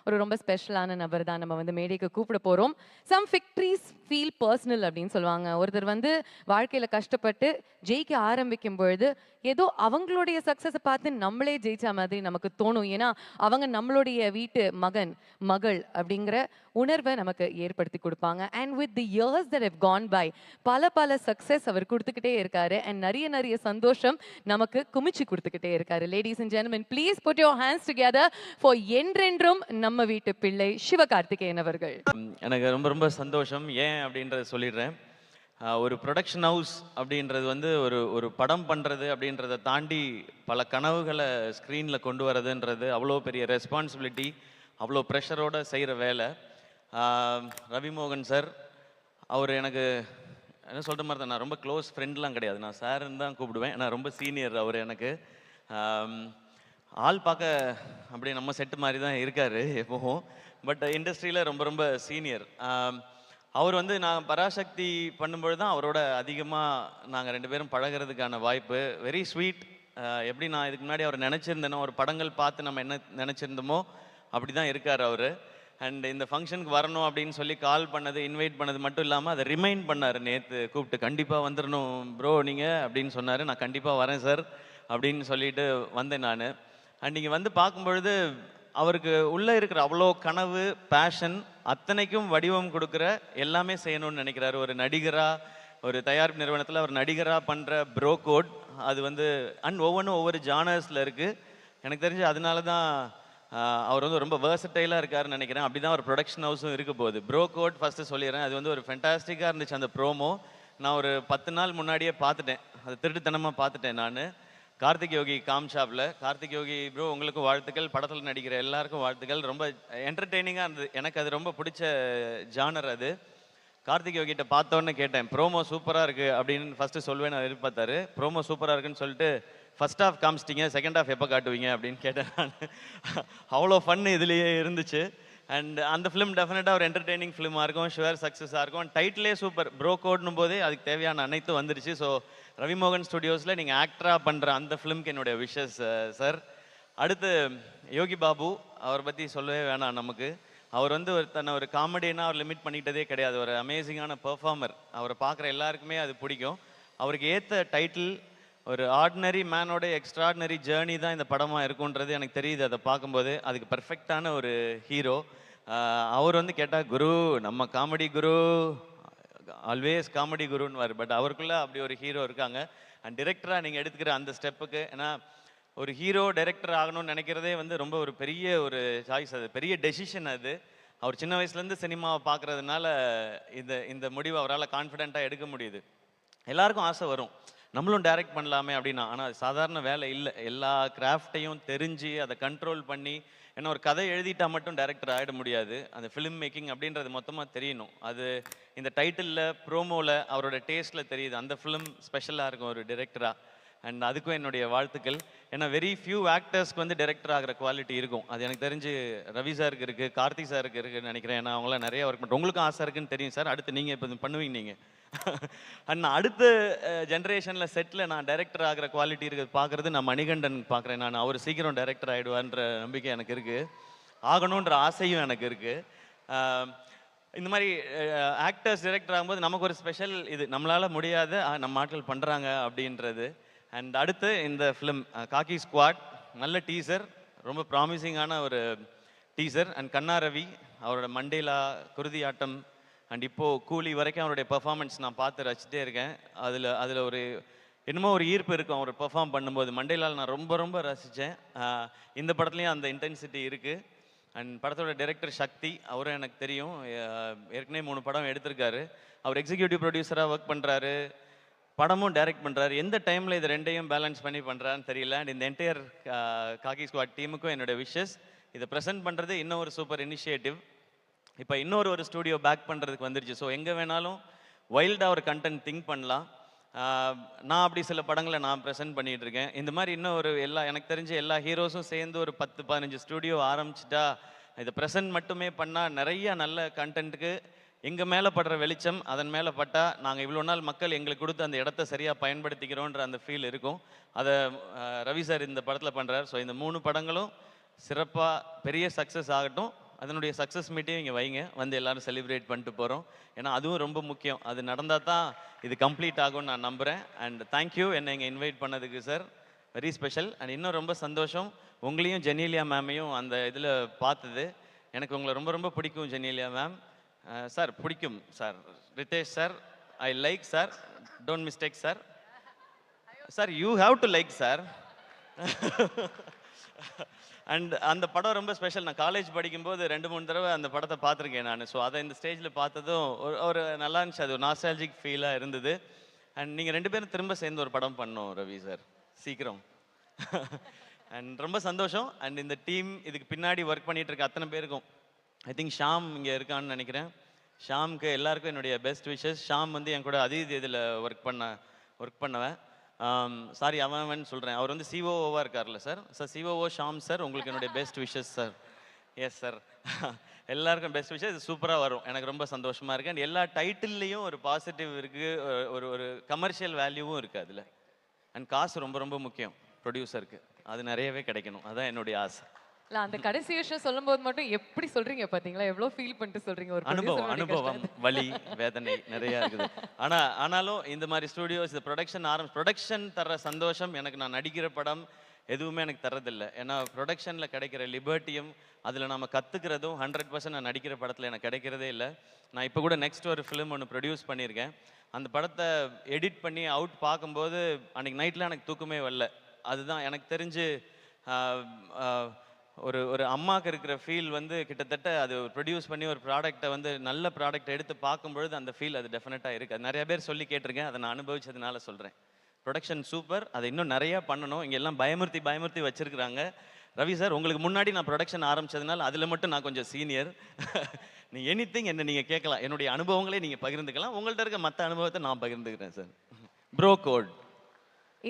ஒரு ரொம்ப ஸ்பெஷலான நபர் தான் நம்ம வந்து மேடைக்கு கூப்பிட போறோம். சம் விக்டரிஸ் ஃபீல் பர்சனல் அப்படின்னு சொல்லுவாங்க. ஒருத்தர் வந்து வாழ்க்கையில கஷ்டப்பட்டு ஜெயிக்க ஆரம்பிக்கும் பொழுது, ஏதோ அவங்களுடைய சக்சஸ பார்த்து நம்மளே ஜெயிச்ச மாதிரி நமக்கு தோணும். ஏன்னா, அவங்க நம்மளுடைய வீட்டு மகன், மகள் அப்படிங்கிற உணர்வ நமக்கு ஏற்படுத்தி குடுப்பாங்க. And with the years that have gone by பல பல சக்சஸ் அவர் குடுத்துக்கிட்டே இருக்காரு. அண்ட் நெறைய நெறைய சந்தோஷம் நமக்கு குமிச்சு குடுத்துக்கிட்டே இருக்காரு. Ladies and gentlemen please put your hands together for என்றென்றும் நம்ம வீட்டு பிள்ளை சிவகார்த்திகேயன் அவர்கள். எனக்கு ரொம்ப ரொம்ப சந்தோஷம். ஏன் அப்படின்றத சொல்லிடுறேன். ஒரு ப்ரொடக்ஷன் ஹவுஸ் அப்படின்றது வந்து ஒரு ஒரு படம் பண்ணுறது அப்படின்றத தாண்டி பல கனவுகளை ஸ்க்ரீனில் கொண்டு வரதுன்றது அவ்வளோ பெரிய ரெஸ்பான்சிபிலிட்டி, அவ்வளோ ப்ரெஷரோடு செய்கிற வேலை. ரவிமோகன் சார், அவர் எனக்கு என்ன சொல்கிற மாதிரி தான், நான் ரொம்ப க்ளோஸ் ஃப்ரெண்ட்லாம் கிடையாது, நான் சாருன்னு தான் கூப்பிடுவேன். நான் ரொம்ப சீனியர் அவர் எனக்கு. ஆள் பார்க்க அப்படியே நம்ம செட்டு மாதிரி தான் இருக்கார் எப்போவும், பட் இண்டஸ்ட்ரியில் ரொம்ப ரொம்ப சீனியர். அவர் வந்து நான் பராசக்தி பண்ணும்பொழுது தான் அவரோட அதிகமாக நாங்கள் ரெண்டு பேரும் பழகிறதுக்கான வாய்ப்பு. Very sweet. எப்படி நான் இதுக்கு முன்னாடி அவர் நினச்சிருந்தேனோ, ஒரு படங்கள் பார்த்து நம்ம என்ன நினச்சிருந்தோமோ அப்படி தான் இருக்கார் அவர். அண்ட் இந்த ஃபங்க்ஷனுக்கு வரணும் அப்படின்னு சொல்லி கால் பண்ணது, இன்வைட் பண்ணது மட்டும் இல்லாமல் அதை ரிமைண்ட் பண்ணார் நேற்று கூப்பிட்டு. கண்டிப்பாக வந்துடணும் ப்ரோ நீங்கள் அப்படின்னு சொன்னார். நான் கண்டிப்பாக வரேன் சார் அப்படின்னு சொல்லிட்டு வந்தேன் நான். அண்ட் நீங்கள் வந்து பார்க்கும்பொழுது அவருக்கு உள்ளே இருக்கிற அவ்வளோ கனவு, பேஷன் அத்தனைக்கும் வடிவம் கொடுக்குற, எல்லாமே செய்யணும்னு நினைக்கிறாரு. ஒரு நடிகராக, ஒரு தயாரிப்பு நிறுவனத்தில் அவர் நடிகராக பண்ணுற ப்ரோ கோட், அது வந்து அண்ட் ஒவ்வொன்றும் ஒவ்வொரு ஜானர்ஸில் இருக்குது. எனக்கு தெரிஞ்சு அதனால தான் அவர் வந்து ரொம்ப வேர்சடைலாக இருக்காருன்னு நினைக்கிறேன். அப்படி தான் ஒரு ப்ரொடக்ஷன் ஹவுஸும் இருக்க போகுது. ப்ரோ கோட் ஃபஸ்ட்டு சொல்லிடுறேன், அது வந்து ஒரு ஃபென்டாஸ்டிக்காக இருந்துச்சு அந்த ப்ரோமோ. நான் ஒரு 10 நாள் முன்னாடியே பார்த்துட்டேன், அது திருட்டுத்தனமாக பார்த்துட்டேன் நான். கார்த்திக் யோகி காம்ஷாப்பில். கார்த்திக் யோகி ப்ரோ உங்களுக்கும் வாழ்த்துக்கள், படத்தில் நடிக்கிற எல்லாருக்கும் வாழ்த்துக்கள். ரொம்ப என்டர்டெய்னிங்காக இருந்தது, எனக்கு அது ரொம்ப பிடிச்ச ஜானர் அது. கார்த்திக் யோகிட்ட பார்த்தோன்னு கேட்டேன், ப்ரோமோ சூப்பராக இருக்குது அப்படின்னு ஃபஸ்ட்டு சொல்லுவேன் நான் எதிர்பார்த்தாரு. ப்ரோமோ சூப்பராக இருக்குன்னு சொல்லிட்டு ஃபஸ்ட் ஹாஃப் காமிச்சிட்டிங்க, செகண்ட் ஹாஃப் எப்போ காட்டுவீங்க அப்படின்னு கேட்டேன் நான். அவ்வளோ ஃபன் இதுலேயே இருந்துச்சு. அண்ட் அந்த ஃபிலிம் டெஃபினட்டாக ஒரு என்டர்டெய்னிங் ஃபிலிமாக இருக்கும், ஷுவர் சக்ஸஸாக இருக்கும். டைட்டிலே சூப்பர், ப்ரோ கோட்னும் போதே அதுக்கு தேவையான அனைத்தும் வந்துருச்சு. ஸோ ரவிமோகன் ஸ்டுடியோஸில் நீங்கள் ஆக்டராக பண்ணுற அந்த ஃபிலிம்க்கு என்னுடைய விஷஸ் சார். அடுத்து யோகி பாபு, அவரை பற்றி சொல்லவே வேணாம் நமக்கு. அவர் வந்து தன்னை ஒரு காமெடினா அவர் லிமிட் பண்ணிக்கிட்டதே கிடையாது. ஒரு அமேசிங்கான பெர்ஃபார்மர். அவரை பார்க்குற எல்லாருக்குமே அது பிடிக்கும். அவருக்கு ஏற்ற டைட்டில் ஒரு ஆர்டினரி மேனோட எக்ஸ்ட்ராடினரி ஜேர்னி தான் இந்த படமாக இருக்குன்றது எனக்கு தெரியுது அதை பார்க்கும்போது. அதுக்கு பர்ஃபெக்டான ஒரு ஹீரோ. அவர் வந்து கேட்டால் குரு, நம்ம காமெடி குரு, ஆல்வேஸ் காமெடி குருன்னு. பட் அவருக்குள்ளே அப்படி ஒரு ஹீரோ இருக்காங்க. அண்ட் டிரெக்டராக நீங்கள் எடுத்துக்கிற அந்த ஸ்டெப்புக்கு, ஏன்னா ஒரு ஹீரோ டைரக்டர் ஆகணும்னு நினைக்கிறதே வந்து ரொம்ப ஒரு பெரிய ஒரு சாய்ஸ், அது பெரிய டெசிஷன் அது. அவர் சின்ன வயசுலேருந்து சினிமாவை பார்க்குறதுனால இந்த முடிவை அவரால் கான்ஃபிடென்ட்டாக எடுக்க முடியுது. எல்லாருக்கும் ஆசை வரும், நம்மளும் டைரக்ட் பண்ணலாமே அப்படின்னா. ஆனால் அது சாதாரண வேலை இல்லை. எல்லா கிராஃப்டையும் தெரிஞ்சு அதை கண்ட்ரோல் பண்ணி, ஏன்னா ஒரு கதை எழுதிட்டா மட்டும் டைரக்டர் ஆகிட முடியாது. அந்த ஃபிலிம் மேக்கிங் அப்படின்றது மொத்தமாக தெரியணும். அது இந்த டைட்டிலில், ப்ரோமோவில், அவரோட டேஸ்ட்டில் தெரியுது. அந்த ஃபிலிம் ஸ்பெஷலாக இருக்கும் ஒரு டைரக்டராக. அண்ட் அதுக்கும் என்னுடைய வாழ்த்துக்கள். ஏன்னா வெரி ஃபியூ ஆக்டர்ஸ்க்கு வந்து டைரக்டர் ஆகிற குவாலிட்டி இருக்கும். அது எனக்கு தெரிஞ்சு ரவி சாருக்கு இருக்குது, கார்த்திக் சாருக்கு இருக்குதுன்னு நினைக்கிறேன். ஏன்னா அவங்களாம் நிறைய ஒர்க் பண்ணுறோம். உங்களுக்கும் ஆசை இருக்குன்னு தெரியும் சார். அடுத்து நீங்கள் இப்போ பண்ணுவீங்க நீங்கள். அண்ட் அடுத்த ஜென்ரேஷனில் செட்டில் நான் டைரக்டர் ஆகிற குவாலிட்டி இருக்குது பார்க்குறது நான் மணிகண்டன் பார்க்குறேன். நான் அவர் சீக்கிரம் டைரக்டர் ஆகிடுவான்ற நம்பிக்கை எனக்கு இருக்குது, ஆகணுன்ற ஆசையும் எனக்கு இருக்குது. இந்த மாதிரி ஆக்டர்ஸ் டைரக்டர் ஆகும்போது நமக்கு ஒரு ஸ்பெஷல், இது நம்மளால் முடியாத நம்ம ஆட்கள் பண்ணுறாங்க அப்படின்றது. அண்ட் அடுத்து இந்த ஃபிலிம் காக்கி ஸ்குவாட், நல்ல டீசர், ரொம்ப ப்ராமிசிங்கான ஒரு டீசர். அண்ட் கண்ணா ரவி, அவரோட மண்டேலா, குருதி ஆட்டம், அண்ட் இப்போது கூலி வரைக்கும் அவருடைய பெர்ஃபார்மன்ஸ் நான் பார்த்து ரசிச்சிட்டே இருக்கேன். அதில் ஒரு என்னமோ ஒரு ஈர்ப்பு இருக்கும் அவர் பெர்ஃபார்ம் பண்ணும்போது. மண்டேலால் நான் ரொம்ப ரொம்ப ரசித்தேன். இந்த படத்துலேயும் அந்த இன்டென்சிட்டி இருக்குது. அண்ட் படத்தோட டைரக்டர் சக்தி, அவரும் எனக்கு தெரியும், ஏற்கனவே 3 படம் எடுத்திருக்காரு. அவர் எக்ஸிக்யூட்டிவ் ப்ரொடியூசராக ஒர்க் பண்ணுறாரு, படமும் டைரக்ட் பண்ணுறாரு. எந்த டைமில் இது ரெண்டையும் பேலன்ஸ் பண்ணி பண்ணுறான்னு தெரியல. அண்ட் இந்த என்டையர் காக்கி ஸ்குவாட் டீமுக்கும் என்னோடய விஷஸ். இதை ப்ரெசென்ட் பண்ணுறது இன்னும் ஒரு சூப்பர் இனிஷியேட்டிவ். இப்போ இன்னொரு ஸ்டூடியோ பேக் பண்ணுறதுக்கு வந்துருச்சு. ஸோ எங்கே வேணாலும் வைல்டாக ஒரு கண்டென்ட் திங்க் பண்ணலாம். நான் அப்படி சில படங்களை நான் ப்ரெசென்ட் பண்ணிகிட்டு இருக்கேன். இந்த மாதிரி எனக்கு தெரிஞ்ச எல்லா ஹீரோஸும் சேர்ந்து ஒரு 10-15 ஸ்டூடியோ ஆரம்பிச்சிட்டா, இதை ப்ரெசென்ட் மட்டுமே பண்ணால் நிறைய நல்ல கண்டென்ட்டுக்கு எங்கள் மேலே படுற வெளிச்சம் அதன் மேலே பட்டால், நாங்கள் இவ்வளோ நாள் மக்கள் எங்களுக்கு கொடுத்து அந்த இடத்த சரியாக பயன்படுத்திக்கிறோன்ற அந்த ஃபீல் இருக்கும். அதை ரவி சார் இந்த படத்தில் பண்ணுறார். ஸோ இந்த 3 படங்களும் சிறப்பாக பெரிய சக்ஸஸ் ஆகட்டும். அதனுடைய சக்ஸஸ் மீட்டையும் இங்கே வைங்க, வந்து எல்லாரும் செலிப்ரேட் பண்ணிட்டு போகிறோம். ஏன்னா அதுவும் ரொம்ப முக்கியம். அது நடந்தால் தான் இது கம்ப்ளீட் ஆகும்னு நான் நம்புகிறேன். அண்ட் தேங்க்யூ என்னை இங்கே இன்வைட் பண்ணதுக்கு சார், வெரி ஸ்பெஷல். அண்ட் இன்னும் ரொம்ப சந்தோஷம் உங்களையும் ஜெனீலியா மேமையும் அந்த இதில் பார்த்தது. எனக்கு உங்களை ரொம்ப ரொம்ப பிடிக்கும் ஜெனீலியா மேம். சார் பிடிக்கும் sir. Ritesh sir, I like sir, don't mistake sir. Sir you have to like sir. And அந்த படம் ரொம்ப ஸ்பெஷல். நான் காலேஜ் படிக்கும்போது 2-3 தடவை அந்த படத்தை பார்த்துருக்கேன் நான். ஸோ அதை இந்த ஸ்டேஜில் பார்த்ததும் ஒரு நல்லா இருந்துச்சு. அது ஒரு நாஸ்டாலஜிக் ஃபீலாக இருந்தது. அண்ட் நீங்கள் 2 பேரும் திரும்ப சேர்ந்து ஒரு படம் பண்ணோம் ரவி சார், சீக்கிரம். அண்ட் ரொம்ப சந்தோஷம். அண்ட் இந்த டீம் இதுக்கு பின்னாடி ஒர்க் பண்ணிட்டு இருக்க அத்தனை பேருக்கும், ஐ திங்க் ஷாம் இங்கே இருக்கான்னு நினைக்கிறேன். ஷாம்க்கு எல்லாருக்கும் என்னுடைய பெஸ்ட் விஷஸ். ஷாம் வந்து என் கூட அதீத் இதில் ஒர்க் பண்ணவன். சாரி அவன் சொல்கிறேன், அவர் வந்து சிஓஓவாக இருக்கார்ல sir. Sir COO Sham sir, உங்களுக்கு என்னுடைய best wishes sir. Yes sir. எல்லாருக்கும் பெஸ்ட் விஷஸ். இது சூப்பராக வரும், எனக்கு ரொம்ப சந்தோஷமாக இருக்குது. அண்ட் எல்லா டைட்டில்லையும் ஒரு பாசிட்டிவ் இருக்குது, ஒரு கமர்ஷியல் வேல்யூவும் இருக்குது அதில். அண்ட் காசு ரொம்ப ரொம்ப முக்கியம் ப்ரொடியூசருக்கு, அது நிறையவே கிடைக்கணும், அதான் என்னுடைய ஆசை. இல்ல அந்த கடைசி விஷயம் சொல்லும்போது மட்டும் எப்படி சொல்றீங்க பாத்தீங்களா, எவ்வளவு ஃபீல் பண்ணிட்டு சொல்றீங்க. ஒரு அனுபவம் வலி வேதனை நிறைய இருக்குது. ஆனாலும் இந்த மாதிரி ஸ்டுடியோஸ், இந்த ப்ரொடக்ஷன் தர்ற சந்தோஷம் எனக்கு நான் நடிக்கிற படம் எதுவுமே எனக்கு தரதில்லை. ஏன்னா ப்ரொடக்ஷனில் கிடைக்கிற லிபர்ட்டியும் அதில் நம்ம கற்றுக்கிறதும் 100% நான் நடிக்கிற படத்தில் எனக்கு கிடைக்கிறதே இல்லை. நான் இப்போ கூட நெக்ஸ்ட் ஒரு ஃபிலிம் ஒன்று ப்ரொடியூஸ் பண்ணியிருக்கேன். அந்த படத்தை எடிட் பண்ணி அவுட் பார்க்கும்போது அன்றைக்கி நைட்டில் எனக்கு தூக்கமே வரல. அதுதான் எனக்கு தெரிஞ்சு ஒரு அம்மாவுக்கு இருக்கிற ஃபீல் வந்து கிட்டத்தட்ட அது ப்ரொடியூஸ் பண்ணி ஒரு ப்ராடக்டை வந்து நல்ல ப்ராடக்ட் எடுத்து பார்க்கும்பொழுது அந்த ஃபீல் அது டெஃபினட்டாக இருக்குது. அது நிறைய பேர் சொல்லி கேட்டிருக்கேன், அதை நான் அனுபவிச்சதுனால சொல்கிறேன். ப்ரொடக்ஷன் சூப்பர், அதை இன்னும் நிறையா பண்ணணும். இங்கே எல்லாம் பயமுறுத்தி வச்சுருக்குறாங்க. ரவி சார், உங்களுக்கு முன்னாடி நான் ப்ரொடக்ஷன் ஆரம்பித்ததுனால அதில் மட்டும் நான் கொஞ்சம் சீனியர். நீ எனிதிங் என்ன நீங்கள் கேட்கலாம், என்னுடைய அனுபவங்களே நீங்கள் பகிர்ந்துக்கலாம். உங்கள்கிட்ட இருக்க மற்ற அனுபவத்தை நான் பகிர்ந்துக்கிறேன் சார். ப்ரோ கோட்,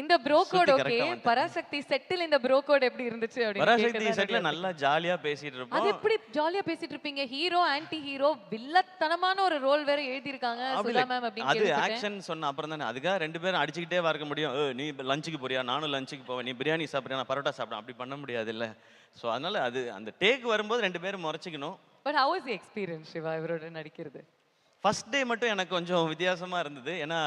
இந்த ப்ரோ கோட் ஓகே. பராசக்தி செட்டில் இந்த ப்ரோ கோட் எப்படி இருந்துச்சு அப்படி? பராசக்தி செட்ல நல்லா ஜாலியா பேசிட்டு இருப்போம். அது எப்படி ஜாலியா பேசிட்டு இருப்பீங்க? ஹீரோ ஆன்டி ஹீரோ வில்லத்தனமான ஒரு ரோல் வேற எழுதி இருக்காங்க சுதா மேம் அப்படி. அது ஆக்ஷன் சொன்ன அப்புறம் தானே, அதுக்காக 2 பேரும் அடிச்சுக்கிட்டே வரக்க முடியும். நீ லஞ்சுக்கு போறியா, நானும் லஞ்சுக்கு போவேன், நீ பிரியாணி சாப்பிட்றியா, நான் பரோட்டா சாப்பிட்றேன், அப்படி பண்ண முடியாது இல்ல. ஸோ அதனால அது அந்த டேக் வரும்போது 2 பேரும் முறைச்சிக்கணும். But how is the experience Siva இவரோட நடிக்கிறது? ஃபர்ஸ்ட் டே மட்டும் எனக்கு கொஞ்சம் வித்தியாசமாக இருந்தது. ஏன்னா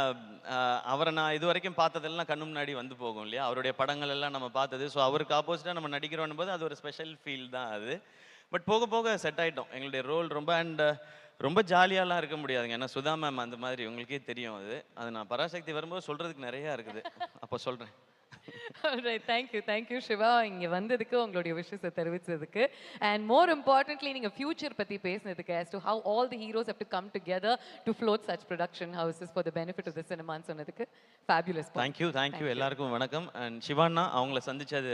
அவரை நான் இது வரைக்கும் பார்த்ததெல்லாம் கண்ணு முன்னாடி வந்து போகும் இல்லையா, அவருடைய படங்கள் எல்லாம் நம்ம பார்த்தது. ஸோ அவருக்கு ஆப்போசிட்டாக நம்ம நடிக்கிறோம் போது அது ஒரு ஸ்பெஷல் ஃபீல் தான் அது. பட் போக போக செட் ஆகிட்டோம். எங்களுடைய ரோல் ரொம்ப ரொம்ப ஜாலியாலாம் இருக்க முடியாதுங்க. ஏன்னா சுதா மேம் அந்த மாதிரி உங்களுக்கே தெரியும். அது நான் பராசக்தி வரும்போது சொல்கிறதுக்கு நிறையா இருக்குது, அப்போ சொல்கிறேன். தேங்க்யூ சிவா, இங்கே வந்ததுக்கு உங்களுடைய விஷயத்தை தெரிவித்ததுக்கு. அண்ட் மோர் இம்பார்ட்டன்ட்லி நீங்கள் ஃபியூச்சர் பற்றி பேசினதுக்கு, as to how all the heroes have to come together to float such production houses for the benefit of the cinema சொன்னதுக்கு fabulous. தேங்க்யூ எல்லாருக்கும் வணக்கம். அண்ட் சிவானா, அவங்கள சந்திச்சது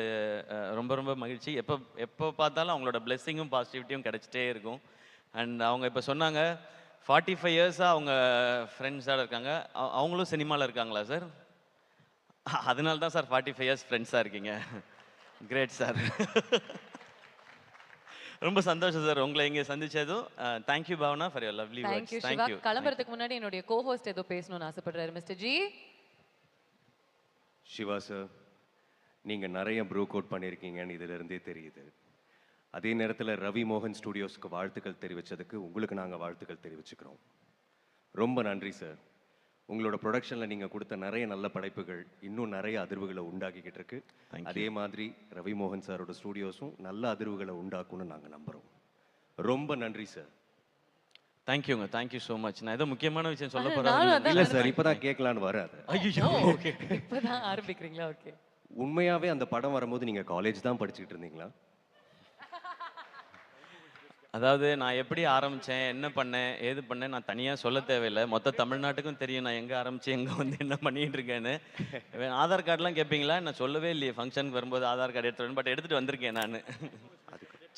ரொம்ப ரொம்ப மகிழ்ச்சி. எப்போ பார்த்தாலும் அவங்களோட பிளெஸ்ஸிங்கும் பாசிட்டிவிட்டியும் கிடைச்சிட்டே இருக்கும். அண்ட் அவங்க இப்போ சொன்னாங்க 45 இயர்ஸாக அவங்க ஃப்ரெண்ட்ஸாக இருக்காங்க. அவங்களும் சினிமாவில் இருக்காங்களா சார்? அதனால தான் சார் 45 இயர்ஸ் ஃப்ரெண்ட்ஸாக இருக்கீங்க. Great sir. ரொம்ப சந்தோஷம் சார் உங்களை இங்கே சந்திச்சதும். Thank you Bhavana for your lovely words. Thank you. கிளம்புறதுக்கு முன்னாடி என்னுடைய கோஹோஸ்ட் ஏதோ பேசணும்னு ஆசைப்படுறாரு மிஸ்டர் ஜி. சிவா சார், நீங்கள் நிறைய ப்ரூ கோட் பண்ணியிருக்கீங்கன்னு இதிலிருந்தே தெரியுது. அதே நேரத்தில் ரவி மோகன் ஸ்டுடியோஸ்க்கு வாழ்த்துக்கள் தெரிவித்ததுக்கு உங்களுக்கு நாங்கள் வாழ்த்துக்கள் தெரிவிச்சுக்கிறோம். ரொம்ப நன்றி சார். உங்களோட ப்ரொடக்ஷனில் நீங்கள் கொடுத்த நிறைய நல்ல படைப்புகள் இன்னும் நிறைய அதிர்வுகளை உண்டாக்கிக்கிட்டு இருக்கு. அதே மாதிரி ரவி மோகன் சாரோட ஸ்டுடியோஸும் நல்ல அதிர்வுகளை உண்டாக்கும்னு நாங்கள் நம்புகிறோம். ரொம்ப நன்றி சார். Thank you so much. நான் ஏதோ முக்கியமான விஷயம் சொல்ல போகிறேன். இல்லை சார், இப்போ தான் கேட்கலான்னு வராது. ஐயோ, ஓகே, இப்போ தான் ஆரம்பிக்கிறீங்களா? ஓகே. உண்மையாகவே அந்த படம் வரும்போது நீங்கள் காலேஜ் தான் படிச்சுக்கிட்டு இருந்தீங்களா? அதாவது நான் எப்படி ஆரம்பித்தேன், என்ன பண்ணேன், ஏது பண்ணேன், நான் தனியாக சொல்ல தேவையில்லை. மொத்த தமிழ்நாட்டுக்கும் தெரியும் நான் எங்கே ஆரம்பித்து எங்கே வந்து என்ன பண்ணிகிட்டு இருக்கேன்னு. ஆதார் கார்டெலாம் கேட்பீங்களா? நான் சொல்லவே இல்லையே. ஃபங்க்ஷனுக்கு வரும்போது ஆதார் கார்டு எடுத்துகிட்டு பட் எடுத்துகிட்டு வந்திருக்கேன் நான்.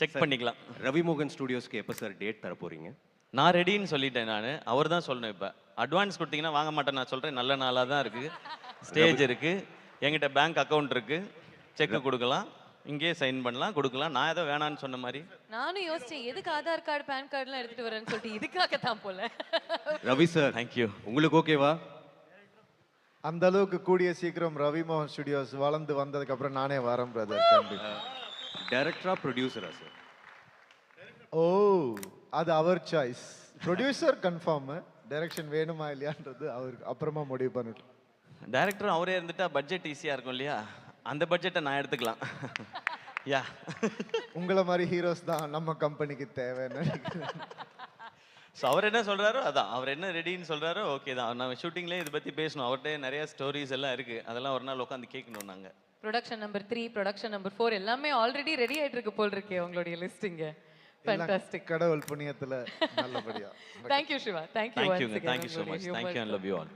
செக் பண்ணிக்கலாம். ரவி மோகன் ஸ்டுடியோஸ்க்கு எப்போ சார் டேட் தர போகிறீங்க? நான் ரெடின்னு சொல்லிட்டேன். நான் அவர் தான் சொல்லணும். இப்போ அட்வான்ஸ் கொடுத்தீங்கன்னா வாங்க மாட்டேன். நான் சொல்கிறேன், நல்ல நாளாக தான் இருக்குது. ஸ்டேஜ் இருக்குது, என்கிட்ட பேங்க் அக்கௌண்ட் இருக்குது, செக்கு கொடுக்கலாம், இங்கே சைன் பண்ணலாம், கொடுக்கலாம். நான் ஏதோ வேணான்னு சொன்ன மாதிரி நானும் யோசிச்சேன், எதுக்கு ஆதார் கார்டு பேன் கார்டுலாம் எடுத்துட்டு வரேன்னு சொல்லிட்டு இதுக்காக தான் போல. Ravi sir, thank you. உங்களுக்கு ஓகேவா? அந்த அளவுக்கு கூடிய சீக்கிரம் ரவி மோகன் ஸ்டுடியோஸ் வளர்ந்து வந்ததுக்கு அப்புறம் நானே வரேன் பிரதர். டைரக்டரா ப்ரொடியூசரா சார்? ஓ அது அவர் சாய்ஸ். ப்ரொடியூசர் கன்ஃபார்ம், டைரக்ஷன் வேணுமா இல்லையான்றது அவருக்கு அப்புறமா முடிவு பண்ணிட்டோம். டைரக்டரும் அவரே இருந்துட்டா பட்ஜெட் ஈஸியாக இருக்கும் இல்லையா? அந்த பட்ஜெட்டை நான் எடுத்துக்கலாம். யா. உங்களை மாதிரி ஹீரோஸ் தான் நம்ம கம்பெனிக்கு தேவைன்னு நினைக்கிறேன். ஸோ அவர் என்ன சொல்கிறாரோ அதான், அவர் என்ன ரெடின்னு சொல்கிறாரோ ஓகே தான். நம்ம ஷூட்டிங்லேயே இதை பற்றி பேசணும், அவர்கிட்ட நிறைய ஸ்டோரிஸ் எல்லாம் இருக்குது, அதெல்லாம் ஒரு நாள் உட்காந்து கேட்கணும் நாங்கள். ப்ரொடக்ஷன் நம்பர் 3, ப்ரொடக்ஷன் நம்பர் 4 எல்லாமே ஆல்ரெடி ரெடி ஆயிட்டு இருக்கு போல் இருக்கே உங்களுடைய லிஸ்டிங்க. ஃபேண்டாஸ்டிக். கடவுள் புண்ணியத்துல நல்லபடியா. Thank you Siva. Thank you thank you so much. Thank you and love you all.